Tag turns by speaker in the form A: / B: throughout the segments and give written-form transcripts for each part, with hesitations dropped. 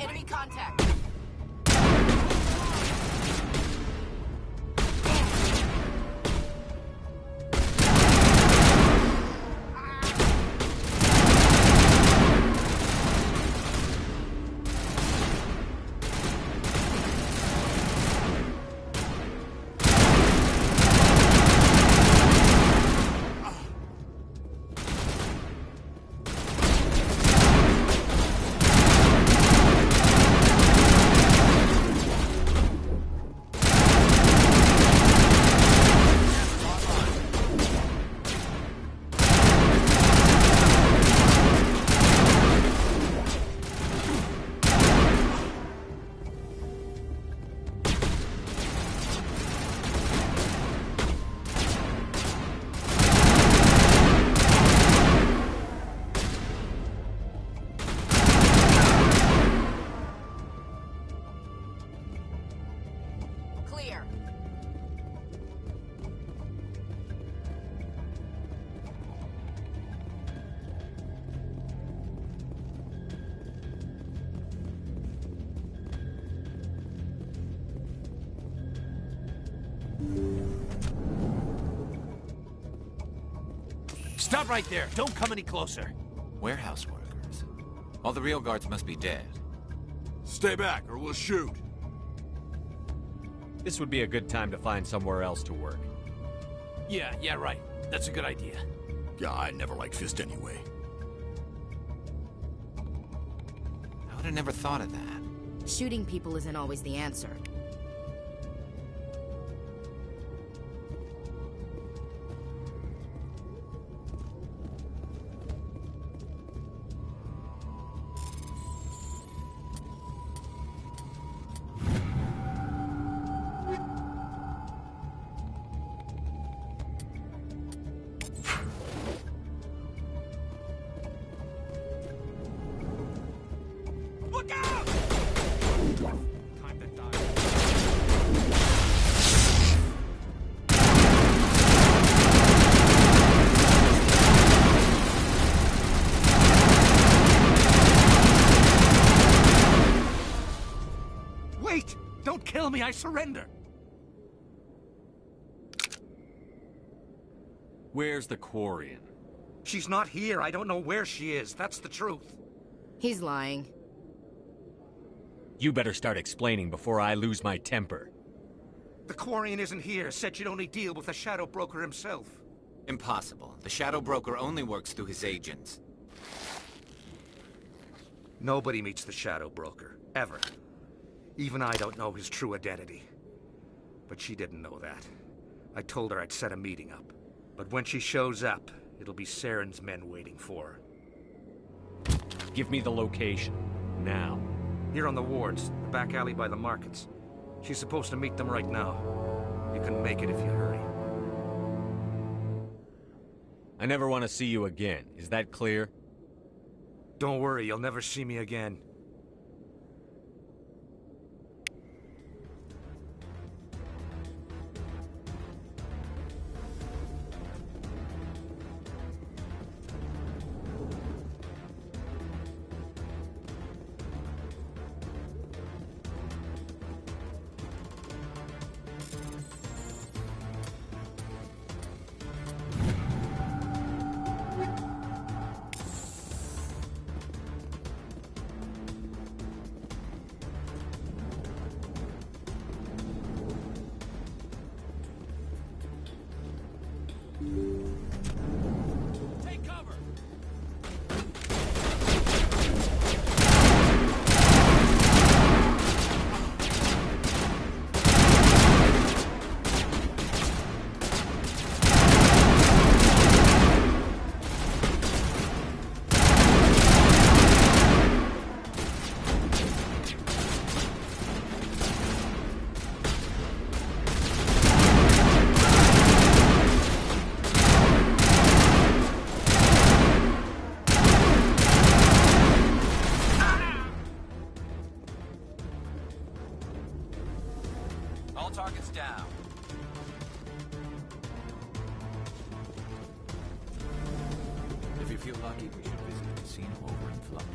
A: Enemy contact. Clear.
B: Stop right there. Don't come any closer.
C: Warehouse workers. All the real guards must be dead.
D: Stay back, or we'll shoot.
E: This would be a good time to find somewhere else to work.
B: Yeah, right. That's a good idea.
D: Yeah, I never liked Fist anyway.
C: I would have never thought of that.
A: Shooting people isn't always the answer.
B: Look out! Time to die. Wait! Don't kill me, I surrender!
E: Where's the Quarian?
F: She's not here. I don't know where she is. That's the truth.
A: He's lying.
E: You better start explaining before I lose my temper.
F: The Quarian isn't here. Said she'd only deal with the Shadow Broker himself.
C: Impossible. The Shadow Broker only works through his agents.
F: Nobody meets the Shadow Broker. Ever. Even I don't know his true identity. But she didn't know that. I told her I'd set a meeting up. But when she shows up, it'll be Saren's men waiting for her.
E: Give me the location. Now.
F: Here on the wards, the back alley by the markets. She's supposed to meet them right now. You can make it if you hurry.
E: I never want to see you again. Is that clear?
F: Don't worry, you'll never see me again.
B: Take cover!
C: All targets down. If you feel lucky, we should visit a casino over in Flux.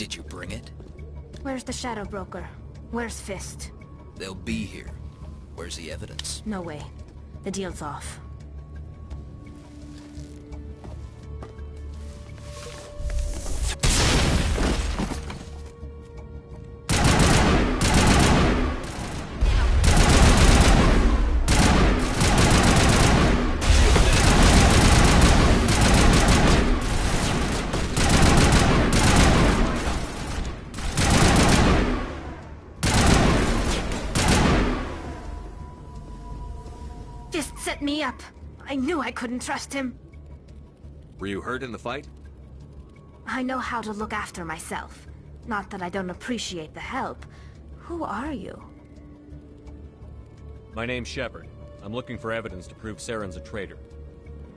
G: Did you bring it?
H: Where's the Shadow Broker? Where's Fist?
G: They'll be here. Where's the evidence?
H: No way. The deal's off. Fist set me up. I knew I couldn't trust him.
E: Were you hurt in the fight?
H: I know how to look after myself. Not that I don't appreciate the help. Who are you?
E: My name's Shepard. I'm looking for evidence to prove Saren's a traitor.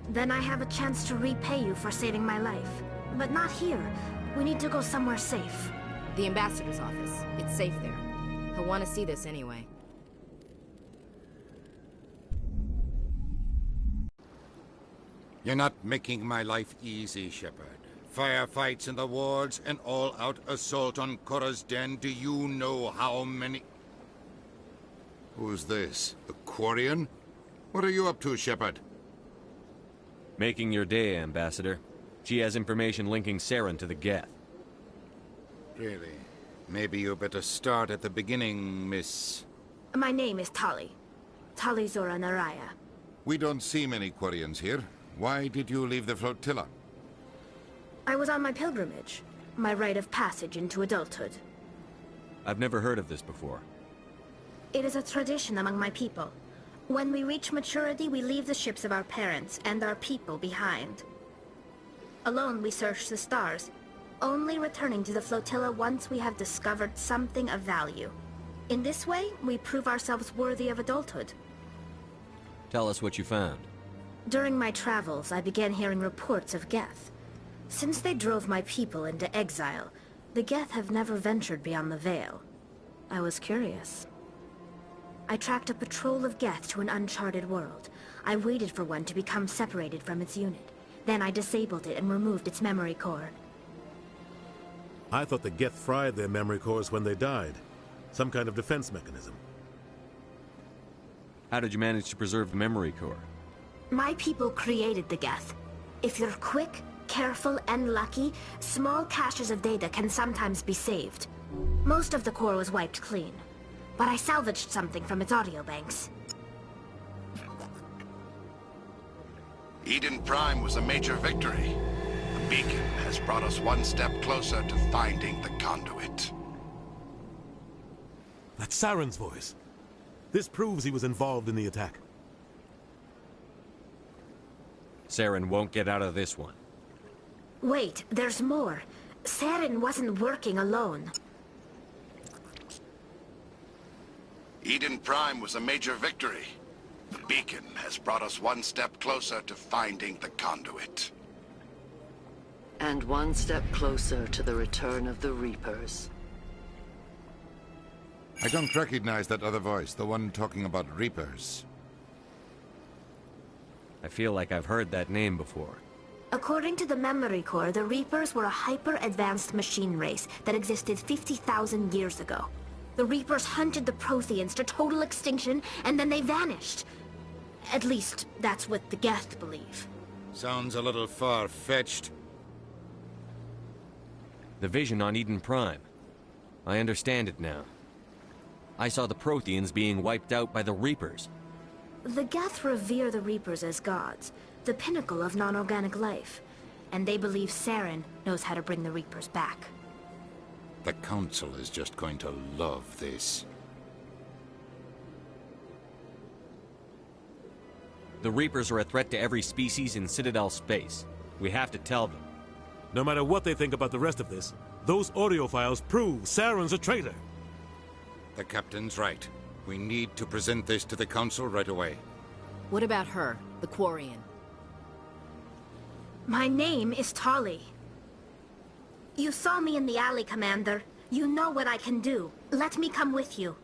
H: Then I have a chance to repay you for saving my life. But not here. We need to go somewhere safe.
A: The ambassador's office. It's safe there. He'll want to see this anyway.
I: You're not making my life easy, Shepard. Firefights in the wards, an all-out assault on Korra's den. Do you know how many...
D: Who's this? The Quarian? What are you up to, Shepard?
E: Making your day, Ambassador. She has information linking Saren to the Geth.
I: Really? Maybe you better start at the beginning, Miss...
H: My name is Tali. Tali Zora Naraya.
D: We don't see many Quarians here. Why did you leave the flotilla?
H: I was on my pilgrimage. My rite of passage into adulthood.
E: I've never heard of this before.
H: It is a tradition among my people. When we reach maturity, we leave the ships of our parents and our people behind. Alone, we search the stars, only returning to the flotilla once we have discovered something of value. In this way, we prove ourselves worthy of adulthood.
E: Tell us what you found.
H: During my travels, I began hearing reports of Geth. Since they drove my people into exile, the Geth have never ventured beyond the Veil. I was curious. I tracked a patrol of Geth to an uncharted world. I waited for one to become separated from its unit. Then I disabled it and removed its memory core.
J: I thought the Geth fried their memory cores when they died. Some kind of defense mechanism.
E: How did you manage to preserve the memory core?
H: My people created the Geth. If you're quick, careful, and lucky, small caches of data can sometimes be saved. Most of the core was wiped clean, but I salvaged something from its audio banks.
K: Eden Prime was a major victory. The beacon has brought us one step closer to finding the conduit.
J: That's Saren's voice. This proves he was involved in the attack.
E: Saren won't get out of this one.
H: Wait, there's more. Saren wasn't working alone.
K: Eden Prime was a major victory. The beacon has brought us one step closer to finding the conduit.
L: And one step closer to the return of the Reapers.
D: I don't recognize that other voice, the one talking about Reapers.
E: I feel like I've heard that name before.
H: According to the memory core, the Reapers were a hyper-advanced machine race that existed 50,000 years ago. The Reapers hunted the Protheans to total extinction, and then they vanished. At least, that's what the Geth believe.
I: Sounds a little far-fetched.
E: The vision on Eden Prime. I understand it now. I saw the Protheans being wiped out by the Reapers.
H: The Geth revere the Reapers as gods, the pinnacle of non-organic life. And they believe Saren knows how to bring the Reapers back.
I: The Council is just going to love this.
E: The Reapers are a threat to every species in Citadel space. We have to tell them.
J: No matter what they think about the rest of this, those audio files prove Saren's a traitor.
I: The Captain's right. We need to present this to the Council right away.
A: What about her, the Quarian?
H: My name is Tali. You saw me in the alley, Commander. You know what I can do. Let me come with you.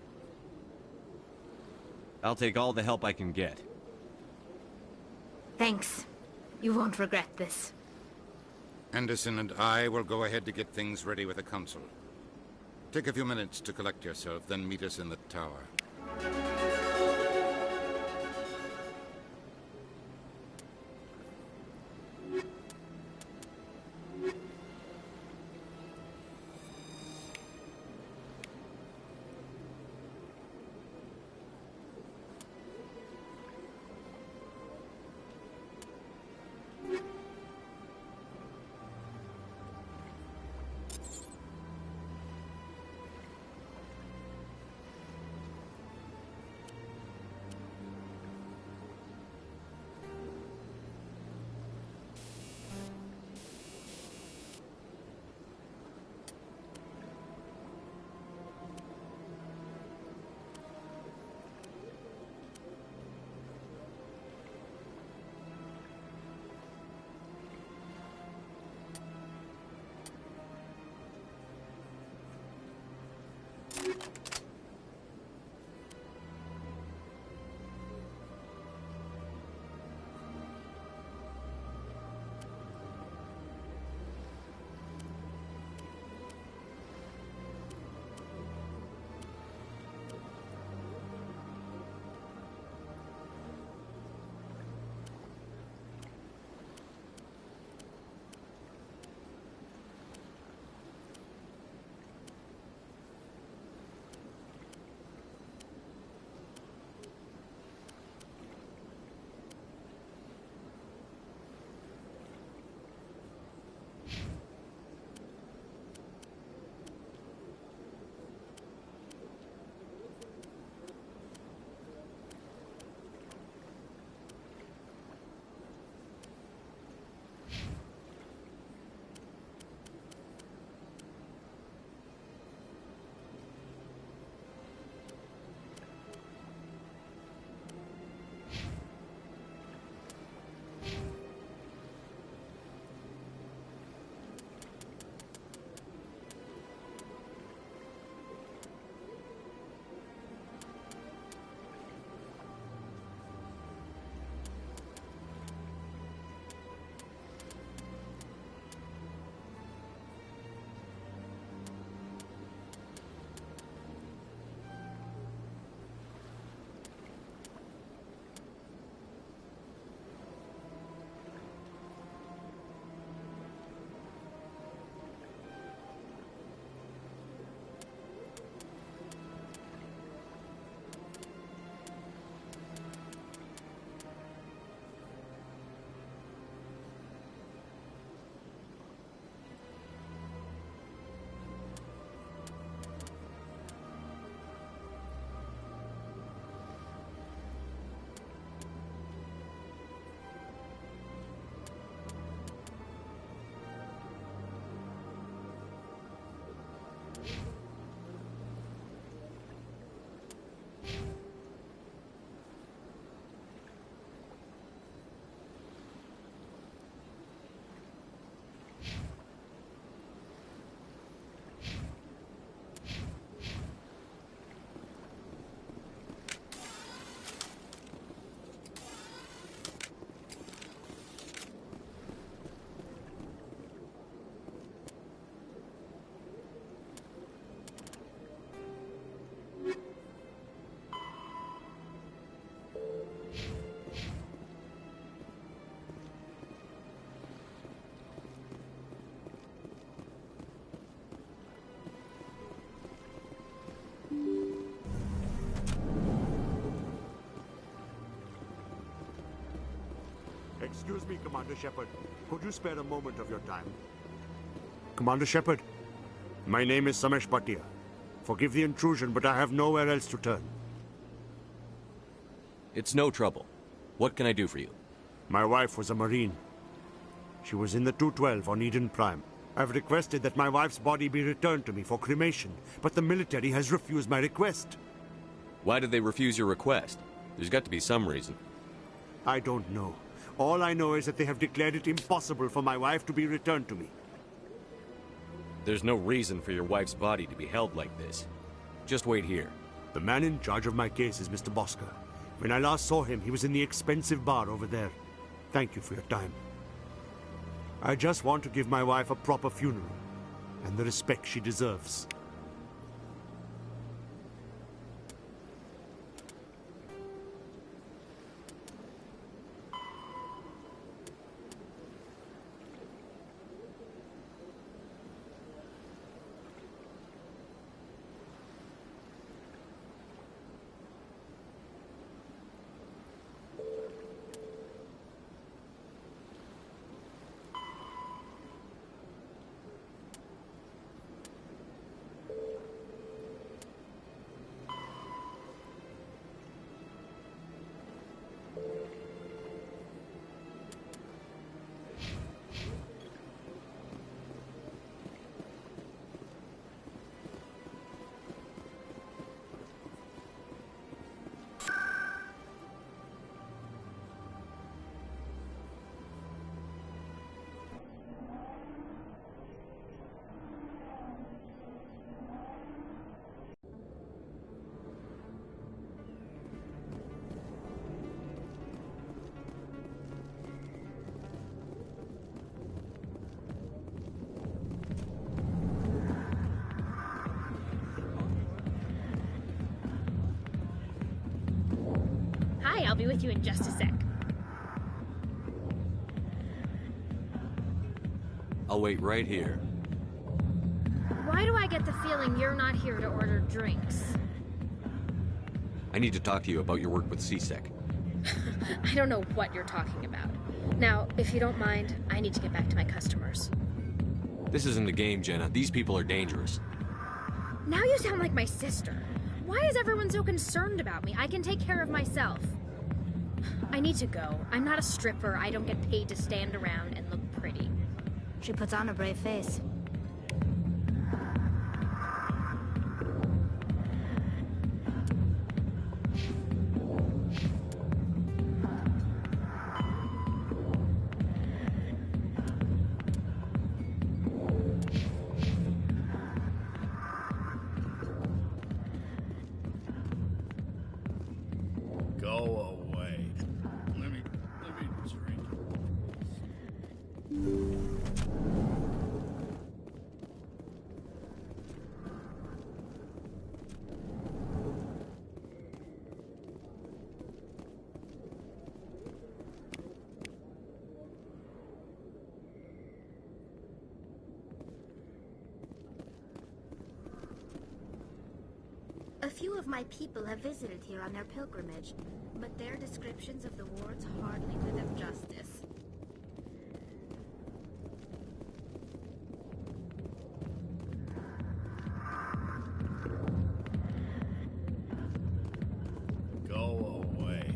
E: I'll take all the help I can get.
H: Thanks. You won't regret this.
I: Henderson and I will go ahead to get things ready with the council. Take a few minutes to collect yourself, then meet us in the tower.
M: Excuse me, Commander Shepard. Could you spare a moment of your time? Commander Shepard, my name is Samesh Bhatia. Forgive the intrusion, but I have nowhere else to turn.
E: It's no trouble. What can I do for you?
M: My wife was a Marine. She was in the 212 on Eden Prime. I've requested that my wife's body be returned to me for cremation, but the military has refused my request.
E: Why did they refuse your request? There's got to be some reason.
M: I don't know. All I know is that they have declared it impossible for my wife to be returned to me.
E: There's no reason for your wife's body to be held like this. Just wait here.
M: The man in charge of my case is Mr. Bosker. When I last saw him, he was in the expensive bar over there. Thank you for your time. I just want to give my wife a proper funeral, and the respect she deserves.
N: I'll be with you in just a sec.
E: I'll wait right here.
N: Why do I get the feeling you're not here to order drinks?
E: I need to talk to you about your work with CSEC.
N: I don't know what you're talking about. Now, if you don't mind, I need to get back to my customers.
E: This isn't a game, Jenna. These people are dangerous.
N: Now you sound like my sister. Why is everyone so concerned about me? I can take care of myself. I need to go. I'm not a stripper. I don't get paid to stand around and look pretty.
H: She puts on a brave face.
K: Go away. Let me drink.
H: A few of my people have visited here on their pilgrimage, but their descriptions of the wards hardly do them justice.
K: Go away.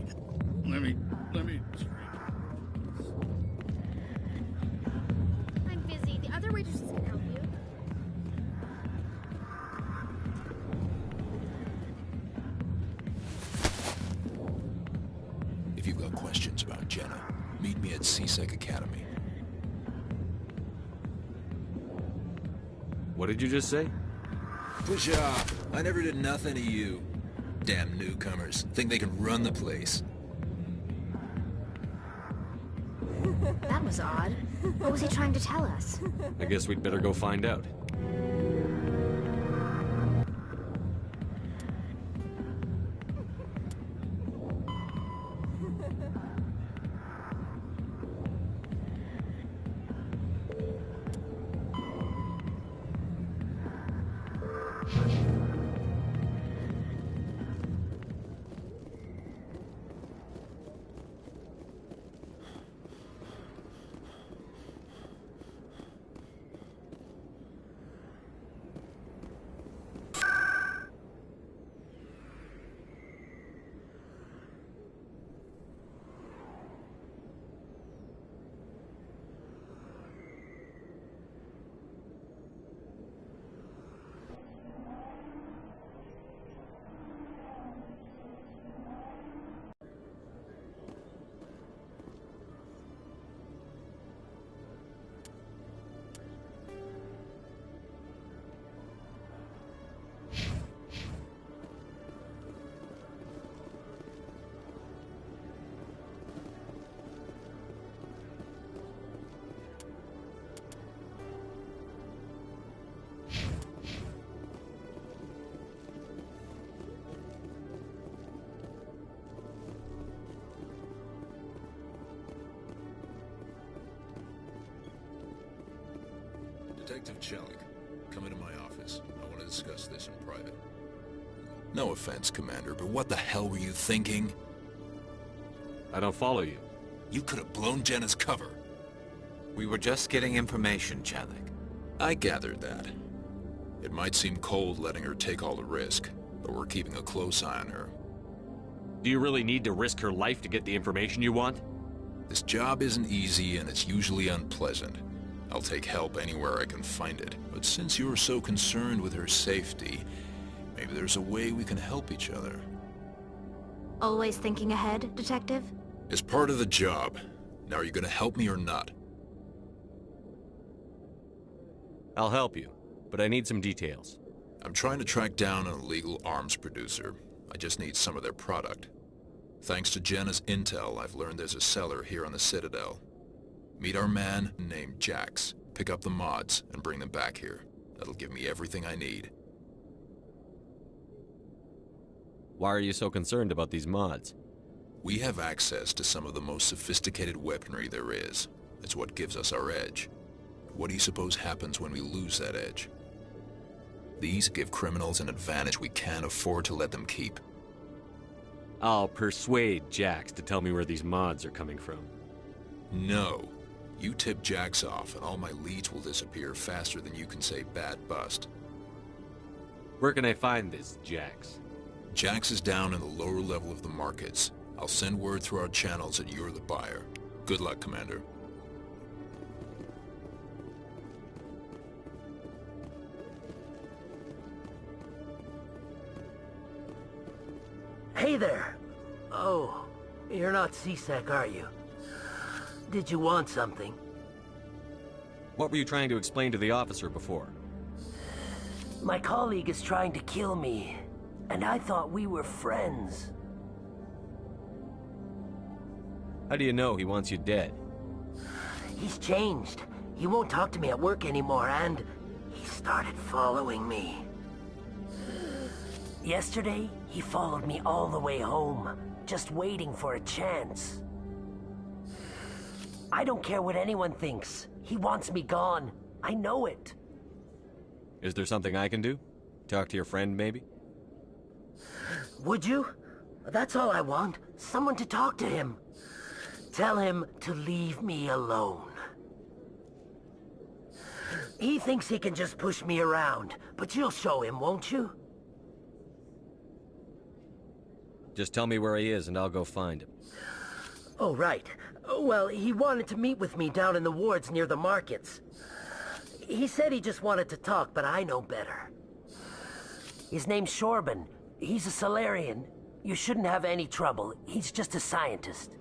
K: Let me drink.
N: I'm busy. The other waitresses can help you.
G: If you've got questions about Jenna, meet me at CSEC Academy.
E: What did you just say?
G: Push off. I never did nothing to you. Damn newcomers. Think they can run the place.
H: That was odd. What was he trying to tell us?
E: I guess we'd better go find out.
G: Detective Chelik. Come into my office. I want to discuss this in private. No offense, Commander, but what the hell were you thinking?
E: I don't follow you.
G: You could have blown Jenna's cover.
C: We were just getting information, Chelik.
G: I gathered that. It might seem cold letting her take all the risk, but we're keeping a close eye on her.
E: Do you really need to risk her life to get the information you want?
G: This job isn't easy and it's usually unpleasant. I'll take help anywhere I can find it. But since you're so concerned with her safety, maybe there's a way we can help each other.
H: Always thinking ahead, Detective?
G: It's part of the job. Now are you gonna help me or not?
E: I'll help you, but I need some details.
G: I'm trying to track down an illegal arms producer. I just need some of their product. Thanks to Jenna's intel, I've learned there's a seller here on the Citadel. Meet our man named Jax, pick up the mods, and bring them back here. That'll give me everything I need.
E: Why are you so concerned about these mods?
G: We have access to some of the most sophisticated weaponry there is. It's what gives us our edge. What do you suppose happens when we lose that edge? These give criminals an advantage we can't afford to let them keep.
E: I'll persuade Jax to tell me where these mods are coming from.
G: No. You tip Jax off and all my leads will disappear faster than you can say bad bust.
E: Where can I find this Jax?
G: Jax is down in the lower level of the markets. I'll send word through our channels that you're the buyer. Good luck, Commander.
O: Hey there! Oh, you're not C-Sec, are you? Did you want something?
E: What were you trying to explain to the officer before?
O: My colleague is trying to kill me, and I thought we were friends.
E: How do you know he wants you dead?
O: He's changed. He won't talk to me at work anymore, and he started following me. Yesterday, he followed me all the way home, just waiting for a chance. I don't care what anyone thinks. He wants me gone. I know it.
E: Is there something I can do? Talk to your friend, maybe?
O: Would you? That's all I want. Someone to talk to him. Tell him to leave me alone. He thinks he can just push me around, but you'll show him, won't you?
E: Just tell me where he is and I'll go find him.
O: Oh, right. Well, he wanted to meet with me down in the wards near the markets. He said he just wanted to talk, but I know better. His name's Shorban. He's a Solarian. You shouldn't have any trouble. He's just a scientist.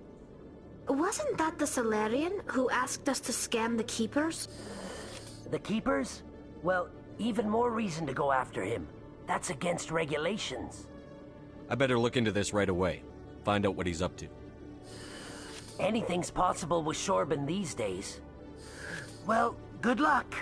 H: Wasn't that the Solarian who asked us to scam the Keepers?
O: The Keepers? Well, even more reason to go after him. That's against regulations.
E: I better look into this right away. Find out what he's up to.
O: Anything's possible with Shorban these days. Well, good luck.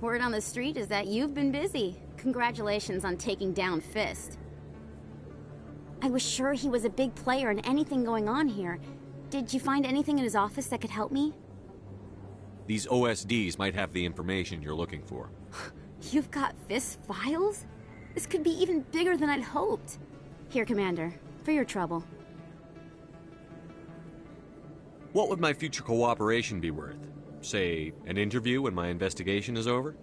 P: Word on the street is that you've been busy. Congratulations on taking down Fist. I was sure he was a big player in anything going on here. Did you find anything in his office that could help me?
E: These OSDs might have the information you're looking for.
P: You've got Fist files? This could be even bigger than I'd hoped. Here, Commander, for your trouble.
E: What would my future cooperation be worth? Say, an interview when my investigation is over?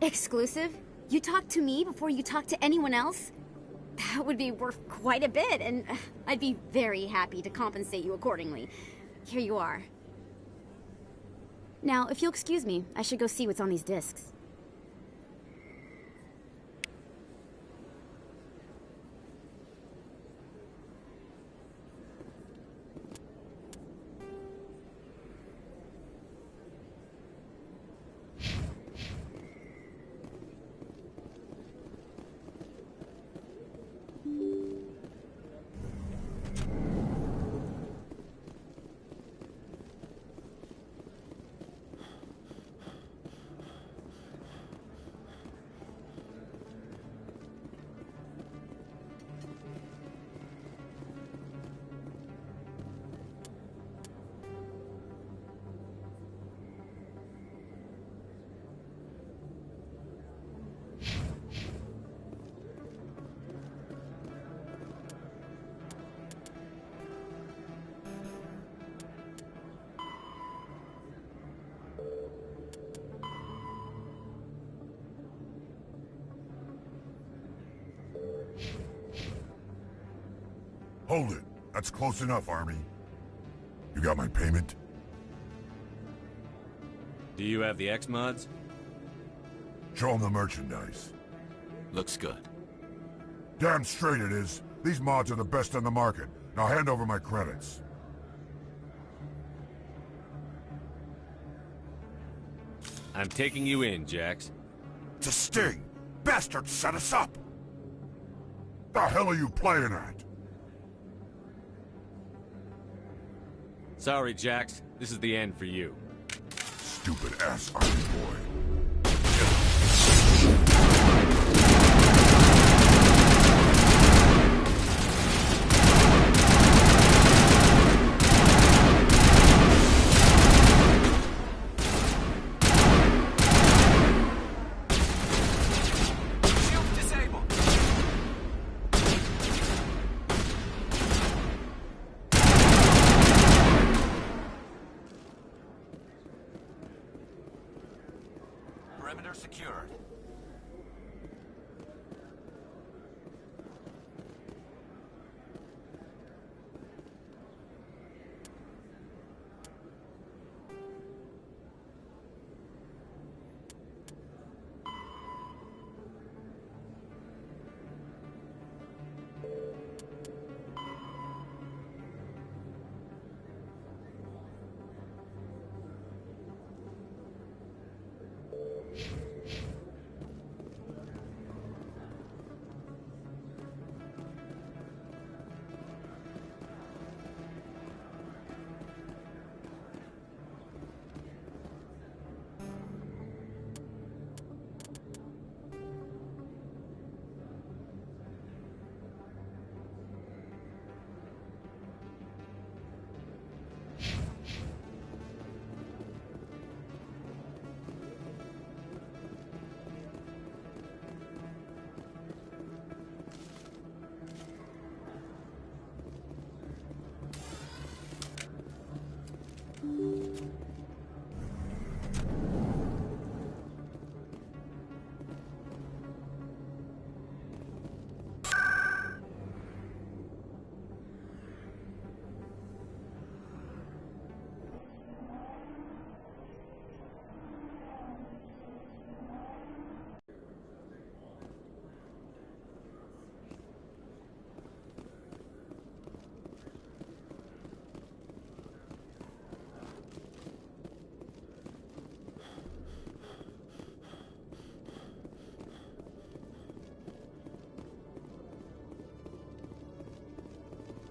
P: Exclusive? You talk to me before you talk to anyone else? That would be worth quite a bit, and I'd be very happy to compensate you accordingly. Here you are. Now, if you'll excuse me, I should go see what's on these discs.
Q: Hold it. That's close enough, Army. You got my payment?
E: Do you have the X-Mods?
Q: Show them the merchandise.
E: Looks good.
Q: Damn straight it is. These mods are the best on the market. Now hand over my credits.
E: I'm taking you in, Jax.
Q: It's a sting! Bastards set us up! The hell are you playing at?
E: Sorry, Jax. This is the end for you.
Q: Stupid ass Army boy.
B: Perimeter secured.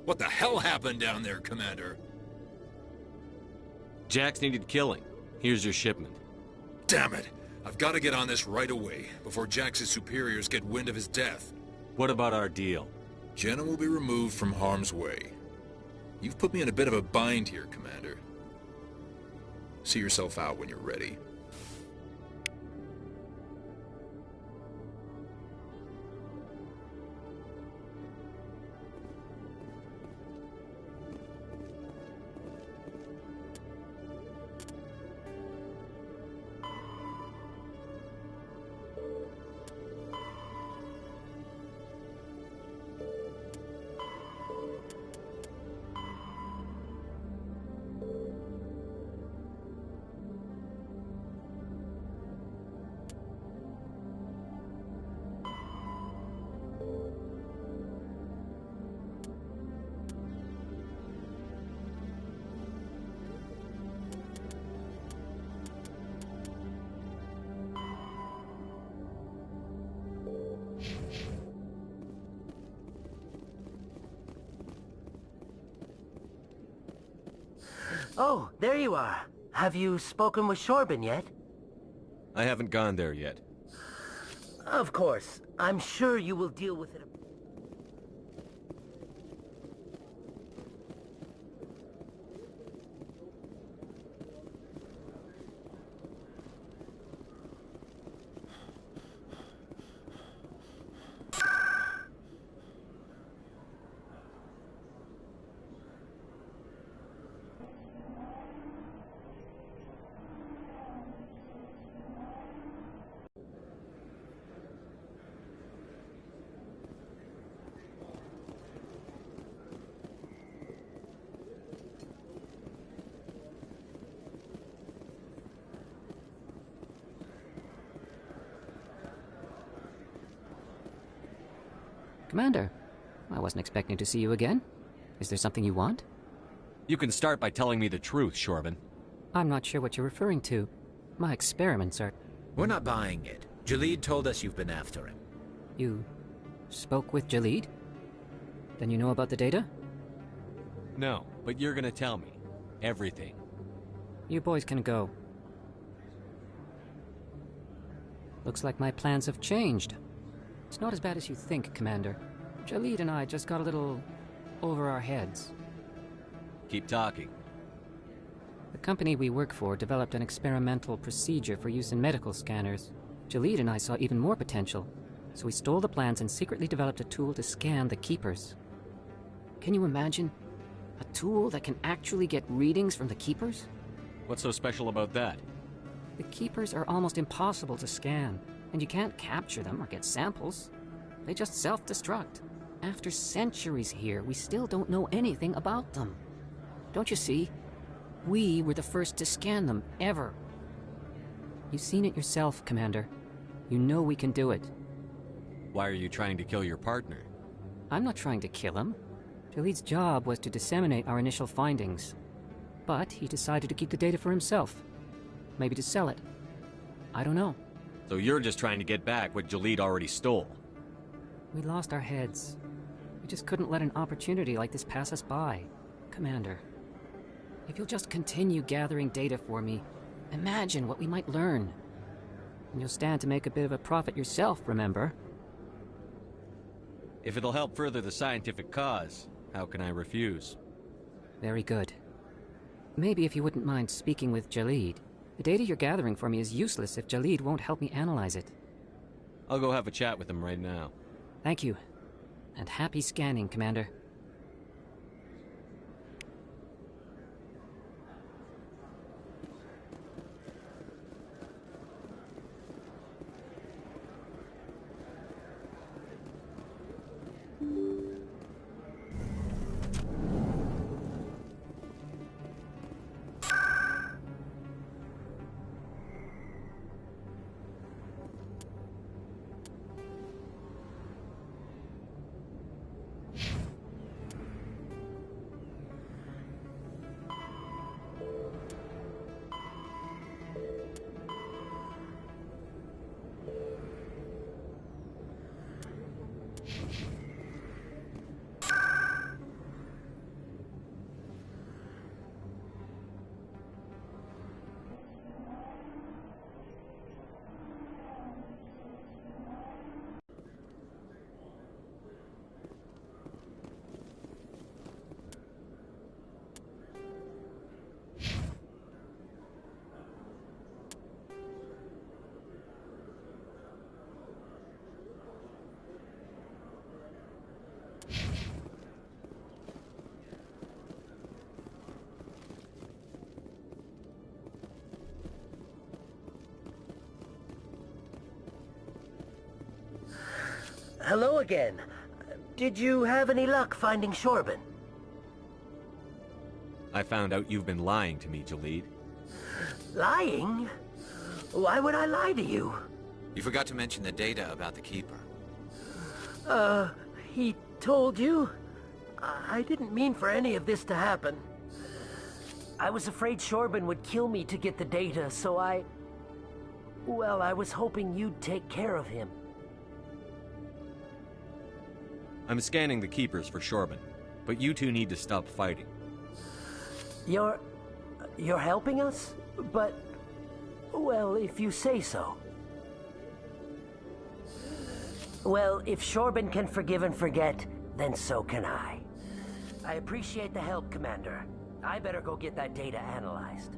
G: What the hell happened down there, Commander?
E: Jax needed killing. Here's your shipment.
G: Damn it! I've got to get on this right away, before Jax's superiors get wind of his death.
E: What about our deal?
G: Jenna will be removed from harm's way. You've put me in a bit of a bind here, Commander. See yourself out when you're ready.
O: Oh, there you are. Have you spoken with Shorban yet?
E: I haven't gone there yet.
O: Of course. I'm sure you will deal with it.
R: Commander, I wasn't expecting to see you again. Is there something you want?
E: You can start by telling me the truth, Shorban.
R: I'm not sure what you're referring to. My experiments are...
C: We're not buying it. Jalid told us you've been after him.
R: You spoke with Jalid? Then you know about the data?
E: No, but you're gonna tell me. Everything.
R: You boys can go. Looks like my plans have changed. It's not as bad as you think, Commander. Jalid and I just got a little over our heads.
E: Keep talking.
R: The company we work for developed an experimental procedure for use in medical scanners. Jalid and I saw even more potential, so we stole the plans and secretly developed a tool to scan the Keepers. Can you imagine? A tool that can actually get readings from the Keepers?
E: What's so special about that?
R: The Keepers are almost impossible to scan, and you can't capture them or get samples. They just self-destruct. After centuries here, we still don't know anything about them. Don't you see? We were the first to scan them, ever. You've seen it yourself, Commander. You know we can do it.
E: Why are you trying to kill your partner?
R: I'm not trying to kill him. Jalid's job was to disseminate our initial findings. But he decided to keep the data for himself. Maybe to sell it. I don't know.
E: So you're just trying to get back what Jalid already stole?
R: We lost our heads. We just couldn't let an opportunity like this pass us by. Commander, if you'll just continue gathering data for me, imagine what we might learn. And you'll stand to make a bit of a profit yourself, remember?
E: If it'll help further the scientific cause, how can I refuse?
R: Very good. Maybe if you wouldn't mind speaking with Jalid. The data you're gathering for me is useless if Jalid won't help me analyze it.
E: I'll go have a chat with him right now.
R: Thank you. And happy scanning, Commander.
O: Hello again. Did you have any luck finding Shorban?
E: I found out you've been lying to me, Jalid.
O: Lying? Why would I lie to you?
C: You forgot to mention the data about the Keeper.
O: He told you? I didn't mean for any of this to happen. I was afraid Shorban would kill me to get the data, so well, I was hoping you'd take care of him.
E: I'm scanning the Keepers for Shorban, but you two need to stop fighting.
O: You're helping us? But, well, if you say so. Well, if Shorban can forgive and forget, then so can I. I appreciate the help, Commander. I better go get that data analyzed.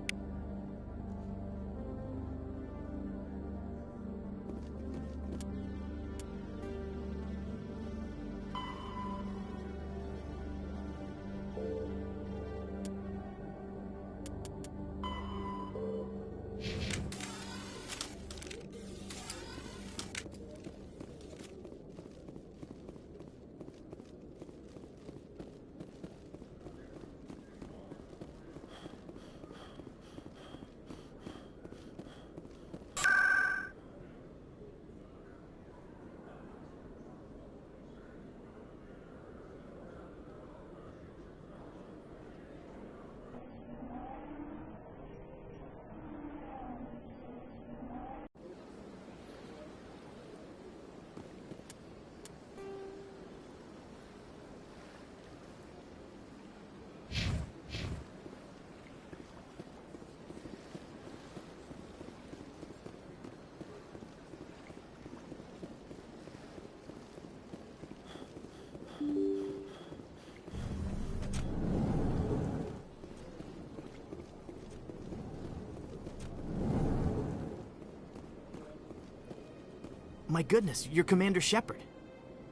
S: My goodness, you're Commander Shepard.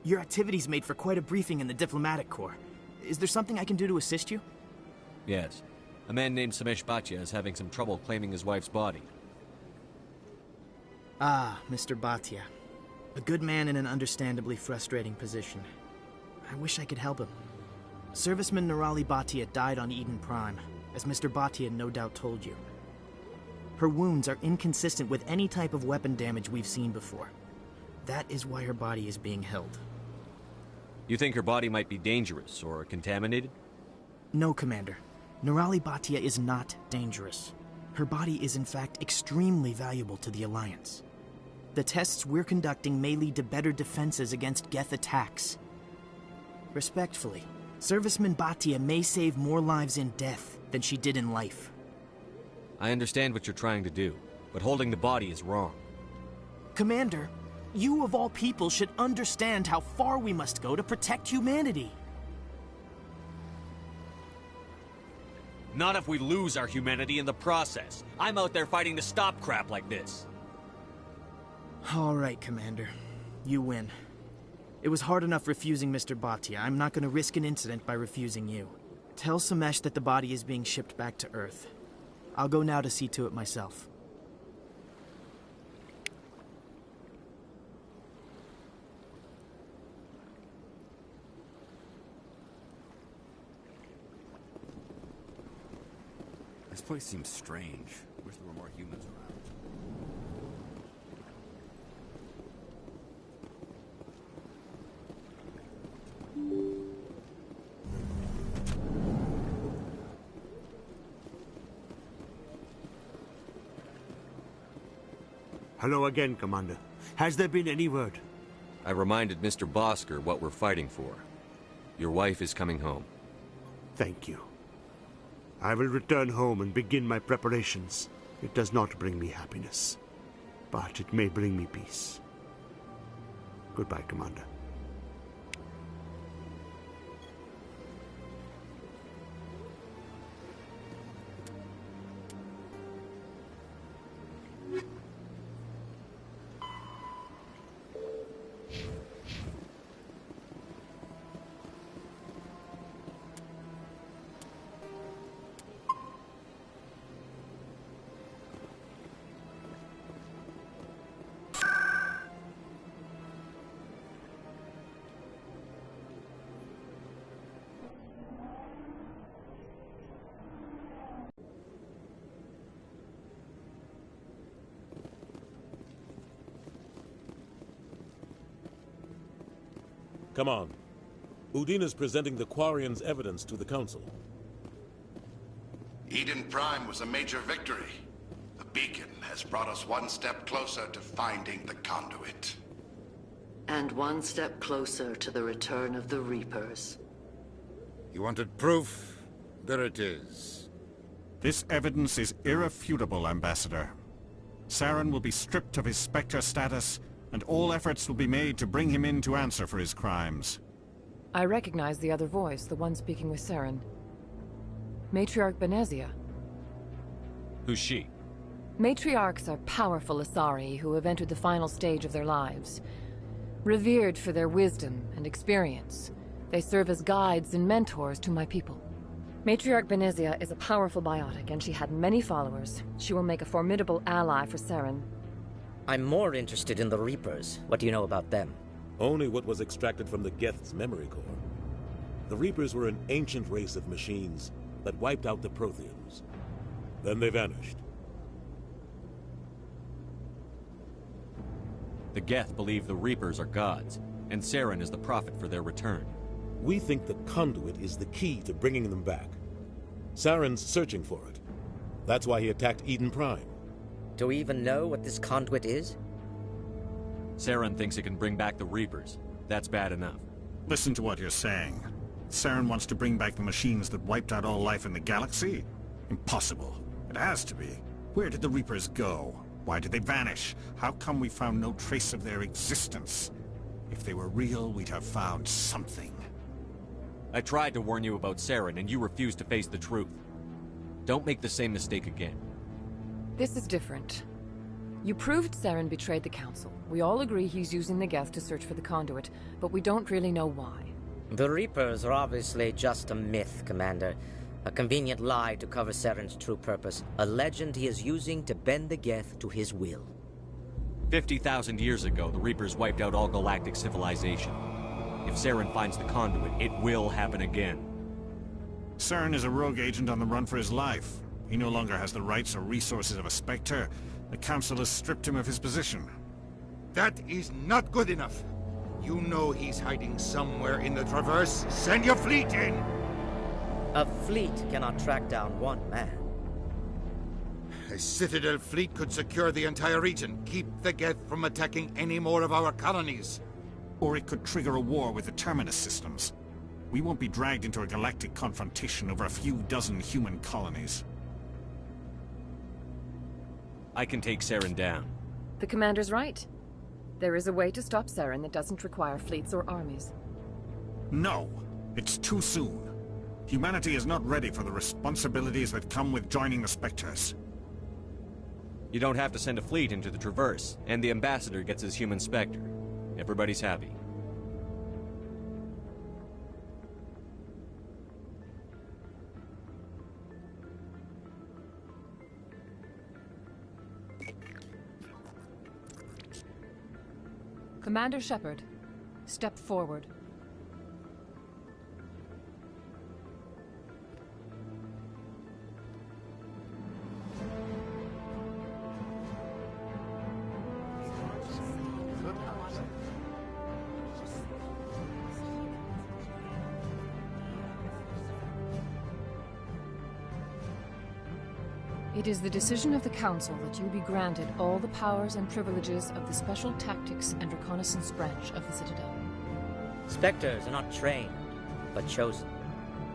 S: Your activities made for quite a briefing in the Diplomatic Corps. Is there something I can do to assist you?
E: Yes. A man named Samesh Bhatia is having some trouble claiming his wife's body.
S: Ah, Mr. Bhatia. A good man in an understandably frustrating position. I wish I could help him. Serviceman Nirali Bhatia died on Eden Prime, as Mr. Bhatia no doubt told you. Her wounds are inconsistent with any type of weapon damage we've seen before. That is why her body is being held.
E: You think her body might be dangerous or contaminated?
S: No, Commander. Nirali Bhatia is not dangerous. Her body is in fact extremely valuable to the Alliance. The tests we're conducting may lead to better defenses against Geth attacks. Respectfully, Serviceman Bhatia may save more lives in death than she did in life.
E: I understand what you're trying to do, but holding the body is wrong.
S: Commander, you of all people should understand how far we must go to protect humanity.
E: Not if we lose our humanity in the process. I'm out there fighting to stop crap like this.
S: All right, Commander. You win. It was hard enough refusing Mr. Bhatia. I'm not going to risk an incident by refusing you. Tell Samesh that the body is being shipped back to Earth. I'll go now to see to it myself.
T: This place seems strange. Wish there were more humans around.
M: Hello again, Commander. Has there been any word?
E: I reminded Mr. Bosker what we're fighting for. Your wife is coming home.
M: Thank you. I will return home and begin my preparations. It does not bring me happiness, but it may bring me peace. Goodbye, Commander.
J: Come on. Udina's presenting the Quarian's evidence to the Council.
K: Eden Prime was a major victory. The beacon has brought us one step closer to finding the conduit.
L: And one step closer to the return of the Reapers.
I: You wanted proof? There it is.
U: This evidence is irrefutable, Ambassador. Saren will be stripped of his Spectre status, and all efforts will be made to bring him in to answer for his crimes.
V: I recognize the other voice, the one speaking with Saren. Matriarch Benezia.
E: Who's she?
V: Matriarchs are powerful Asari who have entered the final stage of their lives. Revered for their wisdom and experience, they serve as guides and mentors to my people. Matriarch Benezia is a powerful biotic, and she had many followers. She will make a formidable ally for Saren.
W: I'm more interested in the Reapers. What do you know about them?
J: Only what was extracted from the Geth's memory core. The Reapers were an ancient race of machines that wiped out the Protheans. Then they vanished.
E: The Geth believe the Reapers are gods, and Saren is the prophet for their return.
J: We think the conduit is the key to bringing them back. Saren's searching for it. That's why he attacked Eden Prime.
W: Do we even know what this conduit is?
E: Saren thinks it can bring back the Reapers. That's bad enough.
U: Listen to what you're saying. Saren wants to bring back the machines that wiped out all life in the galaxy? Impossible. It has to be. Where did the Reapers go? Why did they vanish? How come we found no trace of their existence? If they were real, we'd have found something.
E: I tried to warn you about Saren, and you refused to face the truth. Don't make the same mistake again.
V: This is different. You proved Saren betrayed the Council. We all agree he's using the Geth to search for the conduit, but we don't really know why.
W: The Reapers are obviously just a myth, Commander. A convenient lie to cover Saren's true purpose. A legend he is using to bend the Geth to his will.
E: 50,000 years ago, the Reapers wiped out all galactic civilization. If Saren finds the conduit, it will happen again.
U: Saren is a rogue agent on the run for his life. He no longer has the rights or resources of a Spectre. The Council has stripped him of his position.
I: That is not good enough. You know he's hiding somewhere in the Traverse. Send your fleet in!
W: A fleet cannot track down one man.
I: A Citadel fleet could secure the entire region, keep the Geth from attacking any more of our colonies.
U: Or it could trigger a war with the Terminus systems. We won't be dragged into a galactic confrontation over a few dozen human colonies.
E: I can take Saren down.
V: The Commander's right. There is a way to stop Saren that doesn't require fleets or armies.
U: No, it's too soon. Humanity is not ready for the responsibilities that come with joining the Spectres.
E: You don't have to send a fleet into the Traverse, and the Ambassador gets his human Spectre. Everybody's happy.
V: Commander Shepard, step forward. It is the decision of the Council that you be granted all the powers and privileges of the Special Tactics and Reconnaissance branch of the Citadel.
W: Spectres are not trained, but chosen.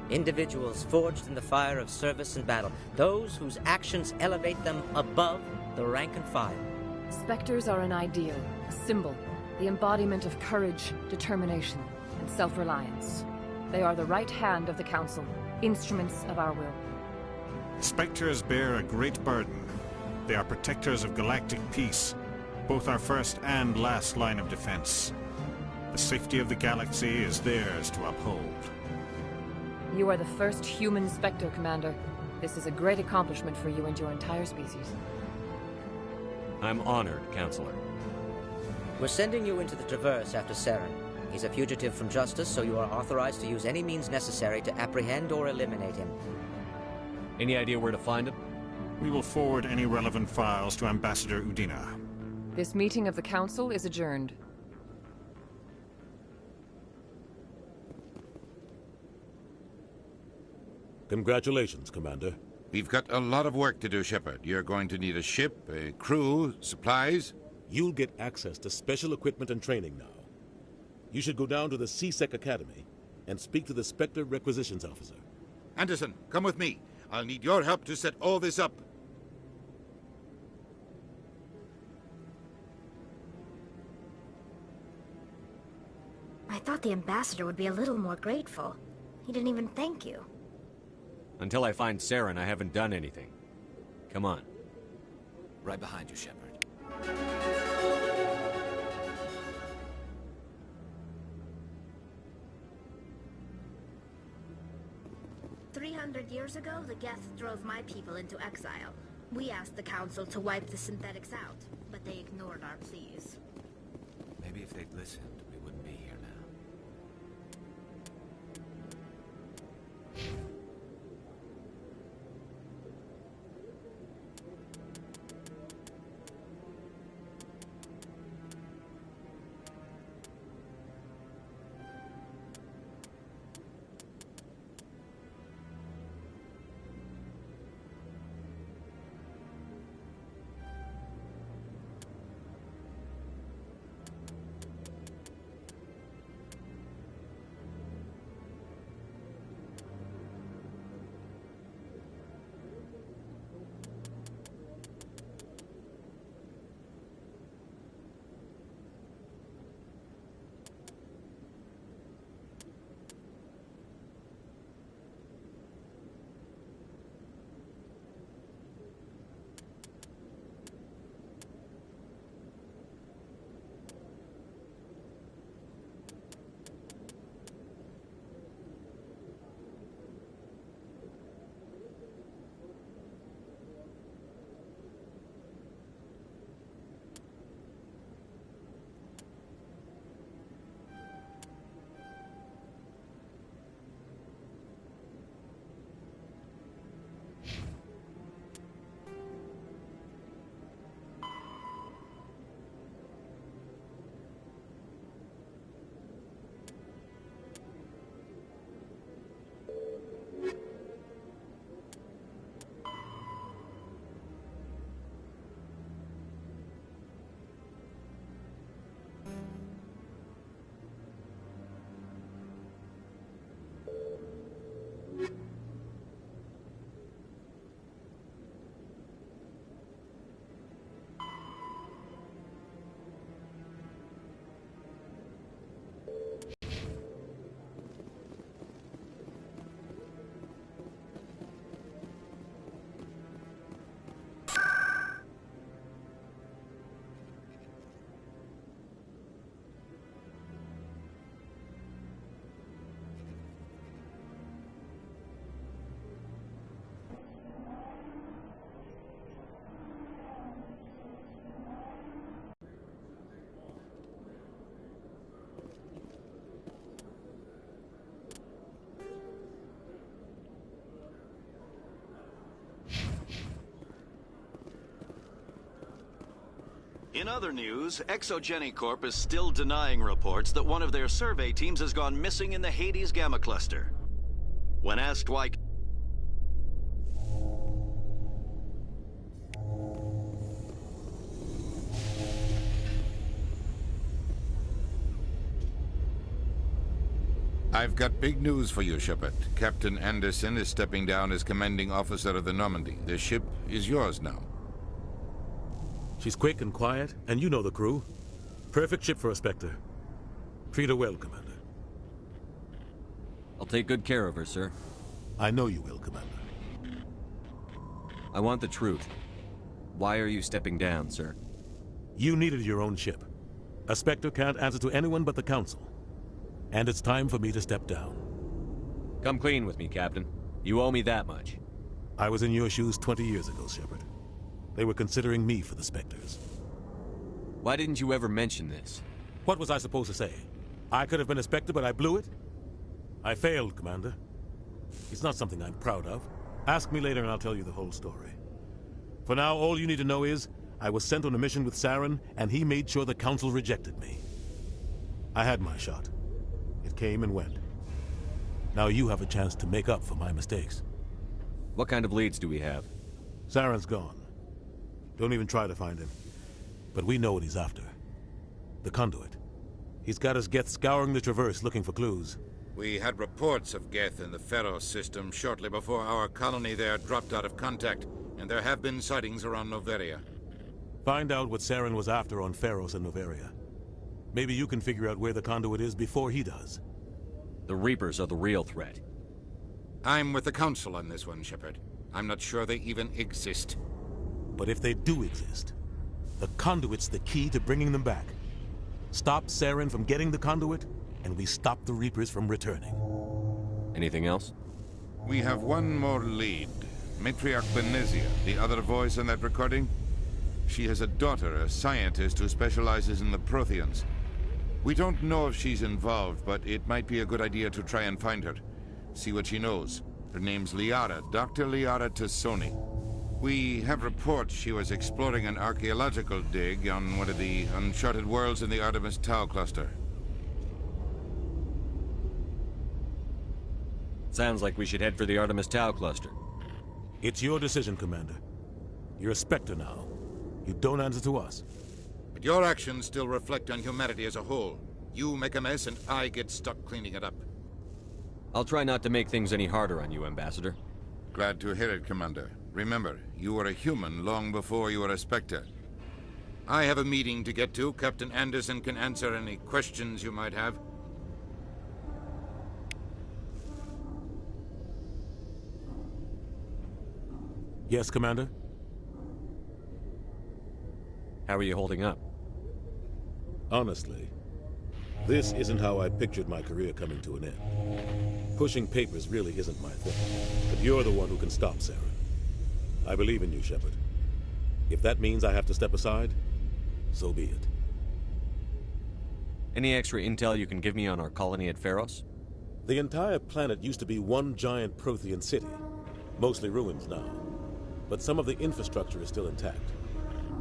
W: Individuals forged in the fire of service and battle. Those whose actions elevate them above the rank and file.
V: Spectres are an ideal, a symbol, the embodiment of courage, determination, and self-reliance. They are the right hand of the Council, instruments of our will.
U: Spectres bear a great burden. They are protectors of galactic peace, both our first and last line of defense. The safety of the galaxy is theirs to uphold.
V: You are the first human Spectre, Commander. This is a great accomplishment for you and your entire species.
E: I'm honored, Counselor.
W: We're sending you into the Traverse after Saren. He's a fugitive from justice, so you are authorized to use any means necessary to apprehend or eliminate him.
E: Any idea where to find him?
U: We will forward any relevant files to Ambassador Udina.
V: This meeting of the Council is adjourned.
J: Congratulations, Commander.
I: We've got a lot of work to do, Shepard. You're going to need a ship, a crew, supplies.
J: You'll get access to special equipment and training now. You should go down to the C-Sec Academy and speak to the Spectre Requisitions Officer.
I: Anderson, come with me. I'll need your help to set all this up.
H: I thought the ambassador would be a little more grateful. He didn't even thank you.
E: Until I find Saren, I haven't done anything. Come on.
C: Right behind you, Shepard.
H: 300 years ago, the Geth drove my people into exile. We asked the Council to wipe the synthetics out, but they ignored our pleas.
C: Maybe if they'd listened, we wouldn't be here now.
A: In other news, Exogeny Corp is still denying reports that one of their survey teams has gone missing in the Hades Gamma Cluster. When asked why...
I: I've got big news for you, Shepard. Captain Anderson is stepping down as commanding officer of the Normandy. The ship is yours now.
J: She's quick and quiet, and you know the crew. Perfect ship for a Spectre. Treat her well, Commander.
E: I'll take good care of her, sir.
J: I know you will, Commander.
E: I want the truth. Why are you stepping down, sir?
J: You needed your own ship. A Spectre can't answer to anyone but the Council. And it's time for me to step down.
E: Come clean with me, Captain. You owe me that much.
J: I was in your shoes 20 years ago, Shepard. They were considering me for the Spectres.
E: Why didn't you ever mention this?
J: What was I supposed to say? I could have been a Spectre, but I blew it? I failed, Commander. It's not something I'm proud of. Ask me later and I'll tell you the whole story. For now, all you need to know is, I was sent on a mission with Saren, and he made sure the Council rejected me. I had my shot. It came and went. Now you have a chance to make up for my mistakes.
E: What kind of leads do we have?
J: Saren's gone. Don't even try to find him. But we know what he's after. The conduit. He's got his Geth scouring the Traverse looking for clues.
I: We had reports of Geth in the Pharos system shortly before our colony there dropped out of contact, and there have been sightings around Noveria.
J: Find out what Saren was after on Pharos and Noveria. Maybe you can figure out where the conduit is before he does.
E: The Reapers are the real threat.
I: I'm with the Council on this one, Shepard. I'm not sure they even exist.
J: But if they do exist, the conduit's the key to bringing them back. Stop Saren from getting the conduit, and we stop the Reapers from returning.
E: Anything else?
Q: We have one more lead. Matriarch Benezia, the other voice in that recording. She has a daughter, a scientist who specializes in the Protheans. We don't know if she's involved, but it might be a good idea to try and find her. See what she knows. Her name's Liara, Dr. Liara Tassoni. We have reports she was exploring an archaeological dig on one of the uncharted worlds in the Artemis Tau cluster.
E: Sounds like we should head for the Artemis Tau cluster.
J: It's your decision, Commander. You're a Spectre now. You don't answer to us.
I: But your actions still reflect on humanity as a whole. You make a mess and I get stuck cleaning it up.
E: I'll try not to make things any harder on you, Ambassador.
Q: Glad to hear it, Commander. Remember, you were a human long before you were a Spectre.
I: I have a meeting to get to. Captain Anderson can answer any questions you might have.
J: Yes, Commander?
E: How are you holding up?
J: Honestly, this isn't how I pictured my career coming to an end. Pushing papers really isn't my thing. But you're the one who can stop Saren. I believe in you, Shepard. If that means I have to step aside, so be it.
E: Any extra intel you can give me on our colony at Pharos?
J: The entire planet used to be one giant Prothean city. Mostly ruins now. But some of the infrastructure is still intact.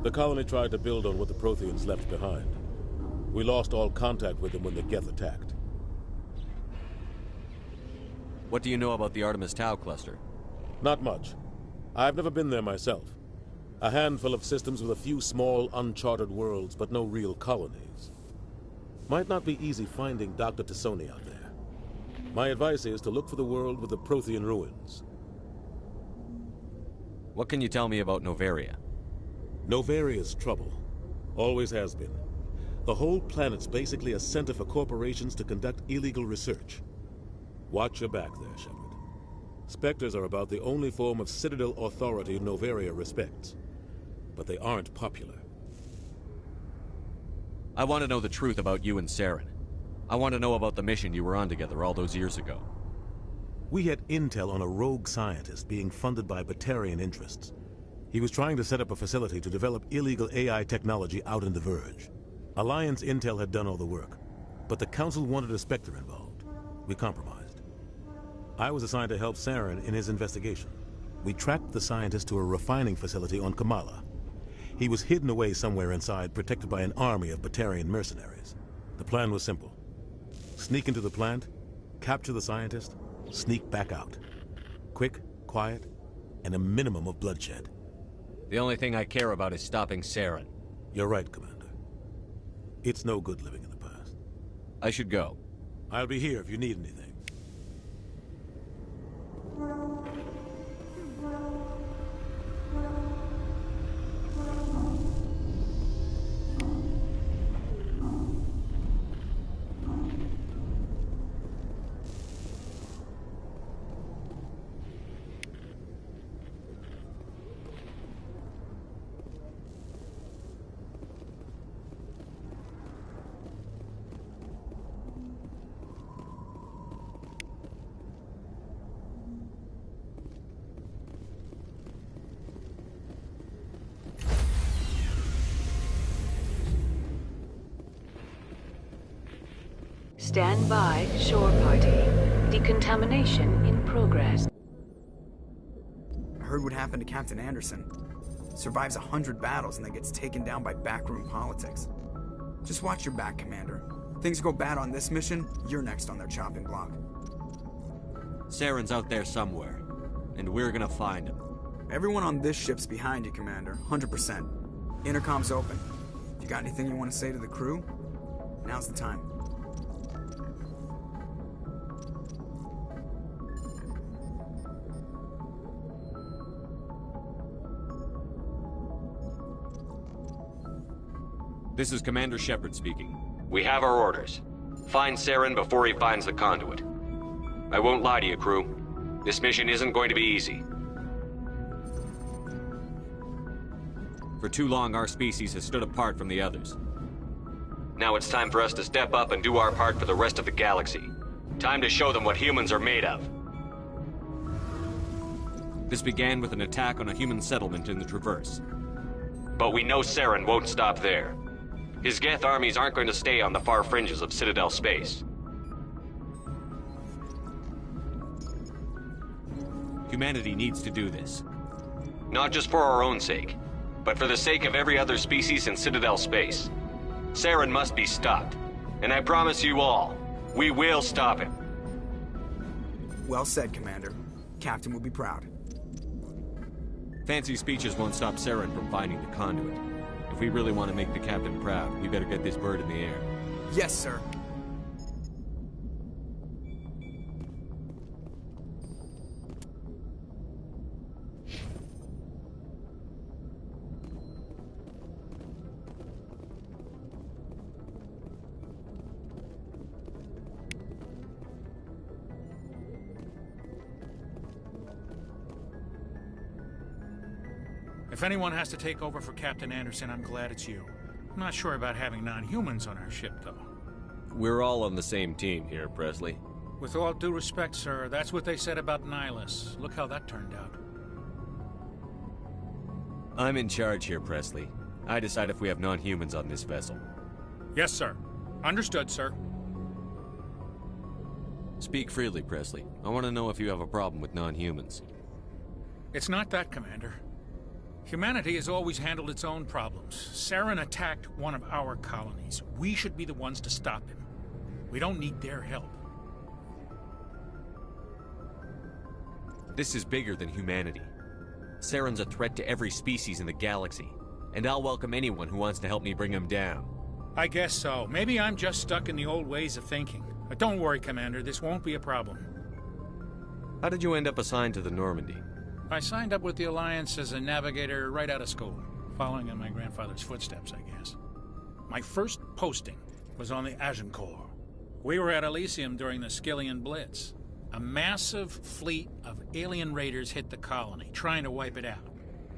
J: The colony tried to build on what the Protheans left behind. We lost all contact with them when the Geth attacked.
E: What do you know about the Artemis Tau cluster?
J: Not much. I've never been there myself. A handful of systems with a few small, uncharted worlds, but no real colonies. Might not be easy finding Dr. Tassoni out there. My advice is to look for the world with the Prothean ruins.
E: What can you tell me about Noveria?
J: Noveria's trouble. Always has been. The whole planet's basically a center for corporations to conduct illegal research. Watch your back there, Shepard. Spectres are about the only form of Citadel authority Noveria respects. But they aren't popular.
E: I want to know the truth about you and Saren. I want to know about the mission you were on together all those years ago.
J: We had intel on a rogue scientist being funded by Batarian interests. He was trying to set up a facility to develop illegal AI technology out in the Verge. Alliance intel had done all the work, but the Council wanted a Spectre involved. We compromised. I was assigned to help Saren in his investigation. We tracked the scientist to a refining facility on Kamala. He was hidden away somewhere inside, protected by an army of Batarian mercenaries. The plan was simple. Sneak into the plant, capture the scientist, sneak back out. Quick, quiet, and a minimum of bloodshed.
E: The only thing I care about is stopping Saren.
J: You're right, Commander. It's no good living in the past.
E: I should go.
J: I'll be here if you need anything.
D: Stand by, shore party. Decontamination in progress.
F: I heard what happened to Captain Anderson. Survives 100 battles and then gets taken down by backroom politics. Just watch your back, Commander. Things go bad on this mission, you're next on their chopping block.
E: Saren's out there somewhere. and we're gonna find him.
F: Everyone on this ship's behind you, Commander. 100%. Intercom's open. If you got anything you want to say to the crew, now's the time.
E: This is Commander Shepard speaking.
B: We have our orders. Find Saren before he finds the conduit. I won't lie to you, crew. This mission isn't going to be easy.
E: For too long, our species has stood apart from the others.
B: Now it's time for us to step up and do our part for the rest of the galaxy. Time to show them what humans are made of.
E: This began with an attack on a human settlement in the Traverse.
B: But we know Saren won't stop there. His Geth armies aren't going to stay on the far fringes of Citadel space.
E: Humanity needs to do this.
B: Not just for our own sake, but for the sake of every other species in Citadel space. Saren must be stopped. And I promise you all, we will stop him.
F: Well said, Commander. Captain will be proud.
E: Fancy speeches won't stop Saren from finding the conduit. If we really want to make the captain proud, we better get this bird in the air.
F: Yes, sir.
N: If anyone has to take over for Captain Anderson, I'm glad it's you. I'm not sure about having non-humans on our ship, though.
E: We're all on the same team here, Presley.
N: With all due respect, sir, that's what they said about Nihilus. Look how that turned out.
E: I'm in charge here, Presley. I decide if we have non-humans on this vessel.
N: Yes, sir. Understood, sir.
E: Speak freely, Presley. I want to know if you have a problem with non-humans.
N: It's not that, Commander. Humanity has always handled its own problems. Saren attacked one of our colonies. We should be the ones to stop him. We don't need their help.
E: This is bigger than humanity. Saren's a threat to every species in the galaxy, and I'll welcome anyone who wants to help me bring him down.
N: I guess so. Maybe I'm just stuck in the old ways of thinking. But don't worry, Commander. This won't be a problem.
E: How did you end up assigned to the Normandy?
N: I signed up with the Alliance as a navigator right out of school, following in my grandfather's footsteps, I guess. My first posting was on the Agincourt. We were at Elysium during the Skillian Blitz. A massive fleet of alien raiders hit the colony, trying to wipe it out.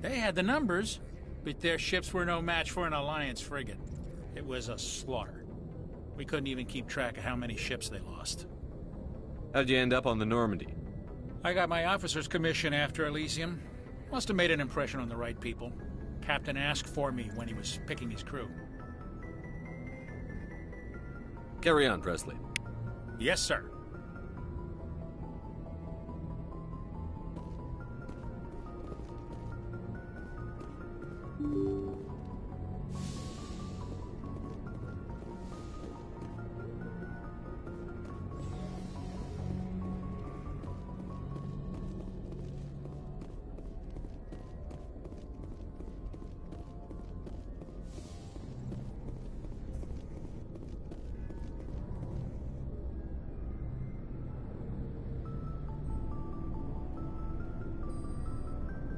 N: They had the numbers, but their ships were no match for an Alliance frigate. It was a slaughter. We couldn't even keep track of how many ships they lost.
E: How'd you end up on the Normandy?
N: I got my officer's commission after Elysium. Must have made an impression on the right people. Captain asked for me when he was picking his crew.
E: Carry on, Presley.
N: Yes, sir.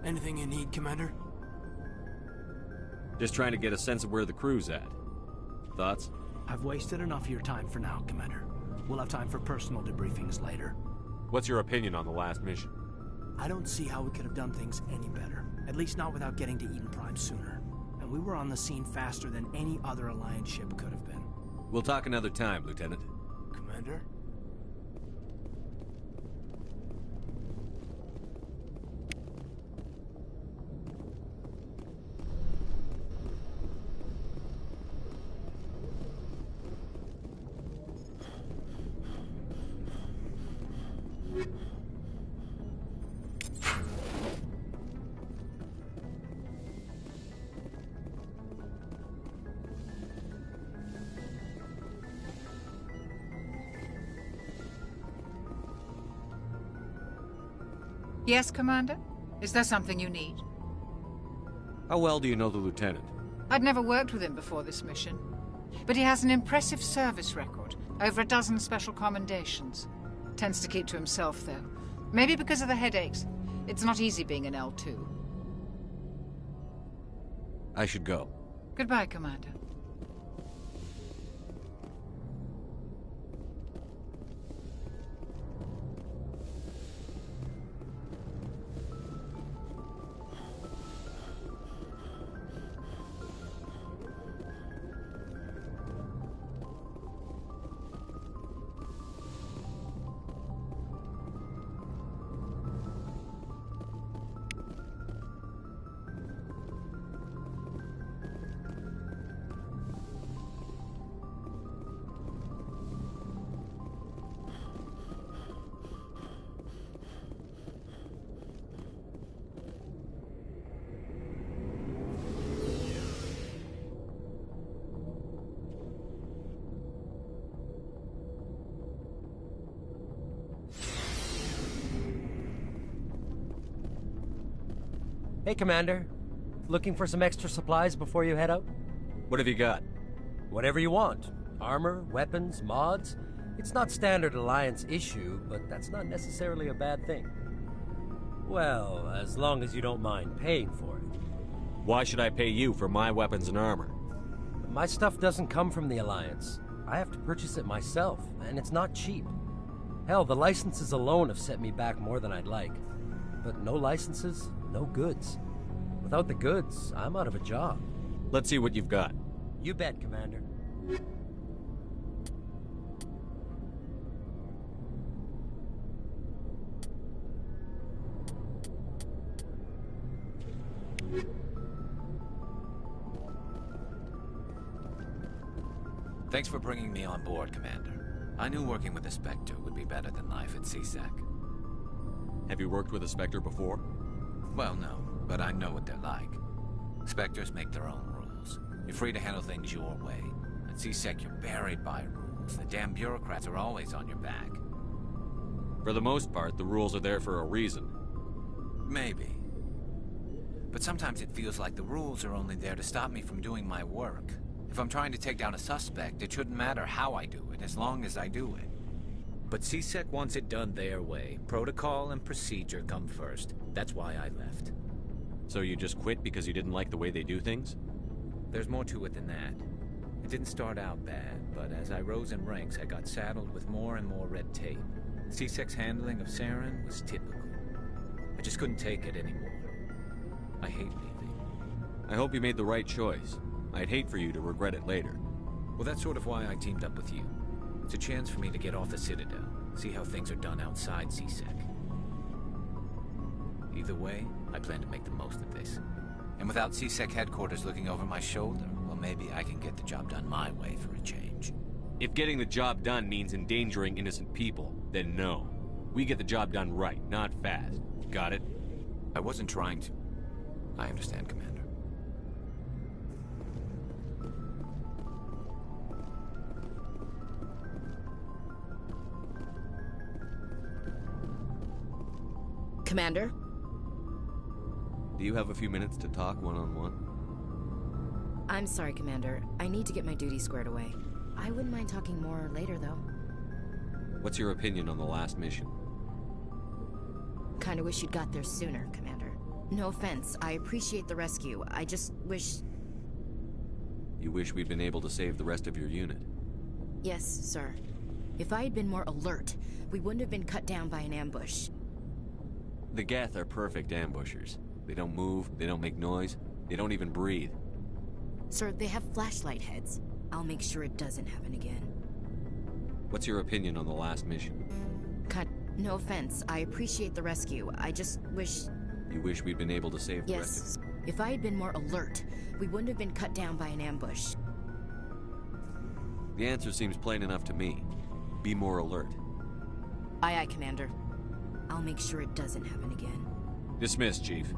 P: Anything you need, Commander?
E: Just trying to get a sense of where the crew's at. Thoughts?
P: I've wasted enough of your time for now, Commander. We'll have time for personal debriefings later.
E: What's your opinion on the last mission?
P: I don't see how we could have done things any better. At least not without getting to Eden Prime sooner. And we were on the scene faster than any other Alliance ship could have been.
E: We'll talk another time, Lieutenant.
P: Commander?
G: Yes, Commander? Is there something you need?
E: How well do you know the lieutenant?
G: I'd never worked with him before this mission. But he has an impressive service record. Over a dozen special commendations. Tends to keep to himself, though. Maybe because of the headaches. It's not easy being an L2.
E: I should go.
G: Goodbye, Commander.
O: Hey, Commander. Looking for some extra supplies before you head out?
E: What have you got?
O: Whatever you want. Armor, weapons, mods. It's not standard Alliance issue, but that's not necessarily a bad thing. Well, as long as you don't mind paying for it.
E: Why should I pay you for my weapons and armor?
O: My stuff doesn't come from the Alliance. I have to purchase it myself, and it's not cheap. Hell, the licenses alone have set me back more than I'd like. But no licenses, no goods. Without the goods, I'm out of a job.
E: Let's see what you've got.
O: You bet, Commander.
C: Thanks for bringing me on board, Commander. I knew working with a Spectre would be better than life at CSEC.
E: Have you worked with a Spectre before?
C: Well, no, but I know what they're like. Spectres make their own rules. You're free to handle things your way. At CSEC, you're buried by rules. The damn bureaucrats are always on your back.
E: For the most part, the rules are there for a reason.
C: Maybe. But sometimes it feels like the rules are only there to stop me from doing my work. If I'm trying to take down a suspect, it shouldn't matter how I do it, as long as I do it.
R: But CSEC wants it done their way. Protocol and procedure come first. That's why I left.
E: So you just quit because you didn't like the way they do things?
R: There's more to it than that. It didn't start out bad, but as I rose in ranks, I got saddled with more and more red tape. CSEC's handling of Saren was typical. I just couldn't take it anymore. I hate leaving.
E: I hope you made the right choice. I'd hate for you to regret it later.
R: Well, that's sort of why I teamed up with you. It's a chance for me to get off the Citadel, see how things are done outside CSEC. Either way, I plan to make the most of this.
C: And without CSEC headquarters looking over my shoulder, well, maybe I can get the job done my way for a change.
E: If getting the job done means endangering innocent people, then no. We get the job done right, not fast. Got it?
C: I wasn't trying to. I understand, Commander.
X: Commander?
E: Do you have a few minutes to talk one-on-one?
X: I'm sorry, Commander. I need to get my duty squared away. I wouldn't mind talking more later, though.
E: What's your opinion on the last mission?
X: Kinda wish you'd got there sooner, Commander. No offense, I appreciate the rescue. I just wish...
E: You wish we'd been able to save the rest of your unit?
X: Yes, sir. If I had been more alert, we wouldn't have been cut down by an ambush.
E: The Geth are perfect ambushers. They don't move, they don't make noise, they don't even breathe.
X: Sir, they have flashlight heads. I'll make sure it doesn't happen again.
E: What's your opinion on the last mission?
X: No offense, I appreciate the rescue. I just wish...
E: You wish we'd been able to save the rest of...
X: Yes. If I had been more alert, we wouldn't have been cut down by an ambush.
E: The answer seems plain enough to me. Be more alert.
X: Aye, aye, Commander. I'll make sure it doesn't happen again.
E: Dismissed, Chief.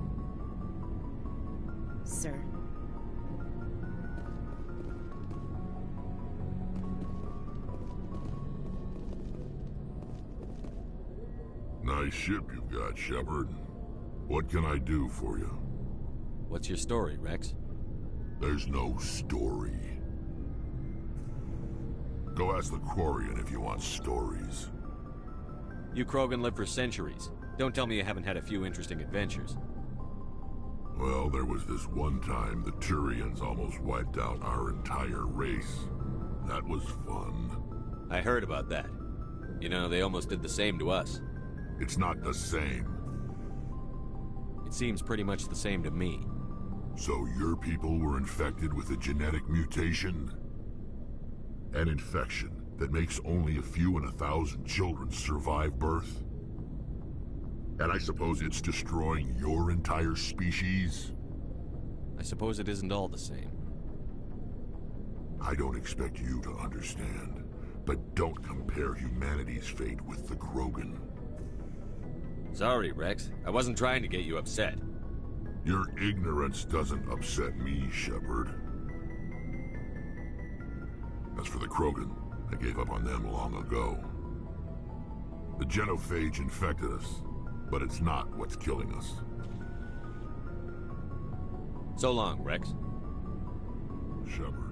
X: Sir.
Y: Now,
K: nice ship you've got, Shepard. What can I do for you?
E: What's your story, Rex?
K: There's no story. Go ask the Quarian if you want stories.
E: You Krogan lived for centuries. Don't tell me you haven't had a few interesting adventures.
K: Well, there was this one time the Turians almost wiped out our entire race. That was fun.
E: I heard about that. You know, they almost did the same to us.
K: It's not the same.
E: It seems pretty much the same to me.
K: So your people were infected with a genetic mutation? An infection that makes only a few in 1,000 children survive birth? And I suppose it's destroying your entire species?
E: I suppose it isn't all the same.
K: I don't expect you to understand, but don't compare humanity's fate with the Krogan.
E: Sorry, Rex. I wasn't trying to get you upset.
K: Your ignorance doesn't upset me, Shepard. As for the Krogan, I gave up on them long ago. The genophage infected us, but it's not what's killing us.
E: So long, Rex.
K: Shepard.